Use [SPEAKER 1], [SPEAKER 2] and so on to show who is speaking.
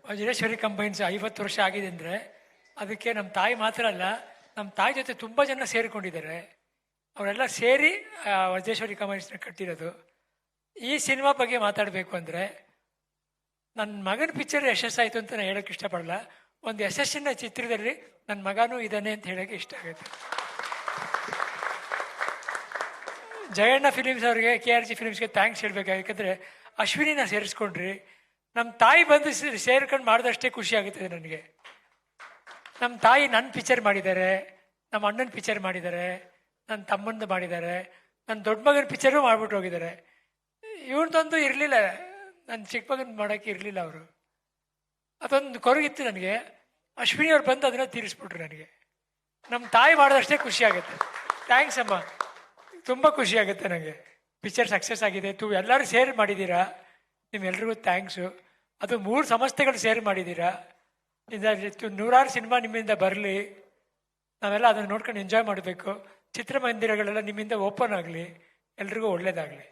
[SPEAKER 1] Vajreshwari combines 50 ವರ್ಷ ಆಗಿದೆ ಅಂದರೆ ಅದಕ್ಕೆ ನಮ್ಮ ತಾಯಿ ಮಾತ್ರ ಅಲ್ಲ, ನಮ್ಮ ತಾಯಿ ಜೊತೆ ತುಂಬ ಜನ ಸೇರಿಕೊಂಡಿದ್ದಾರೆ. ಅವರೆಲ್ಲ ಸೇರಿ ವಜ್ರೇಶ್ವರಿ ಕಂಬೈನ್ಸ್ನ ಕಟ್ಟಿರೋದು. ಈ ಸಿನಿಮಾ ಬಗ್ಗೆ ಮಾತಾಡಬೇಕು ಅಂದರೆ, ನನ್ನ ಮಗನ ಪಿಕ್ಚರ್ ಯಶಸ್ಸಾಯಿತು ಅಂತ ನಾನು ಹೇಳೋಕ್ಕೆ ಇಷ್ಟಪಡಲ್ಲ. ಒಂದು ಯಶಸ್ಸಿನ ಚಿತ್ರದಲ್ಲಿ ನನ್ನ ಮಗನೂ ಇದ್ದಾನೆ ಅಂತ ಹೇಳೋಕ್ಕೆ ಇಷ್ಟ ಆಗುತ್ತೆ. ಜಯಣ್ಣ ಫಿಲಿಮ್ಸ್ ಅವರಿಗೆ, KRG ಫಿಲಿಮ್ಸ್ಗೆ ಥ್ಯಾಂಕ್ಸ್ ಹೇಳಬೇಕು. ಯಾಕಂದರೆ ಅಶ್ವಿನಿನ ಸೇರಿಸ್ಕೊಂಡ್ರಿ. ನಮ್ಮ ತಾಯಿ ಬಂದು ಸೇರ್ಕೊಂಡು ಮಾಡಿದಷ್ಟೇ ಖುಷಿ ಆಗುತ್ತದೆ ನನಗೆ. ನಮ್ಮ ತಾಯಿ ನನ್ನ ಪಿಕ್ಚರ್ ಮಾಡಿದ್ದಾರೆ, ನಮ್ಮ ಅಣ್ಣನ ಪಿಕ್ಚರ್ ಮಾಡಿದ್ದಾರೆ, ನನ್ನ ತಮ್ಮಂದು ಮಾಡಿದ್ದಾರೆ, ನನ್ನ ದೊಡ್ಡ ಮಗನ ಪಿಕ್ಚರು ಮಾಡ್ಬಿಟ್ಟು ಹೋಗಿದ್ದಾರೆ. ಇವ್ರದ್ದೊಂದು ಇರಲಿಲ್ಲ, ನನ್ನ ಚಿಕ್ಕ ಮಗನ ಮಾಡೋಕ್ಕೆ ಇರಲಿಲ್ಲ ಅವರು. ಅದೊಂದು ಕೊರಗಿತ್ತು ನನಗೆ. ಅಶ್ವಿನಿ ಅವ್ರು ಬಂದು ಅದನ್ನು ತೀರಿಸ್ಬಿಟ್ರು ನನಗೆ. ನಮ್ಮ ತಾಯಿ ಮಾಡಿದಷ್ಟೇ ಖುಷಿ ಆಗುತ್ತೆ. ಥ್ಯಾಂಕ್ಸ್ ಅಮ್ಮ, ತುಂಬ ಖುಷಿ ಆಗುತ್ತೆ ನನಗೆ. ಪಿಕ್ಚರ್ ಸಕ್ಸಸ್ ಆಗಿದೆ. ಎಲ್ಲರೂ ಸೇರಿ ಮಾಡಿದ್ದೀರಾ, ನಿಮ್ಮೆಲ್ರಿಗೂ ಥ್ಯಾಂಕ್ಸು. ಅದು 3 ಸಂಸ್ಥೆಗಳು ಸೇರಿ ಮಾಡಿದ್ದೀರಾ. ನೂರಾರು ಸಿನಿಮಾ ನಿಮ್ಮಿಂದ ಬರಲಿ, ನಾವೆಲ್ಲ ಅದನ್ನು ನೋಡ್ಕೊಂಡು ಎಂಜಾಯ್ ಮಾಡಬೇಕು. ಚಿತ್ರಮಂದಿರಗಳೆಲ್ಲ ನಿಮ್ಮಿಂದ ಓಪನ್ ಆಗಲಿ, ಎಲ್ರಿಗೂ ಒಳ್ಳೆಯದಾಗಲಿ.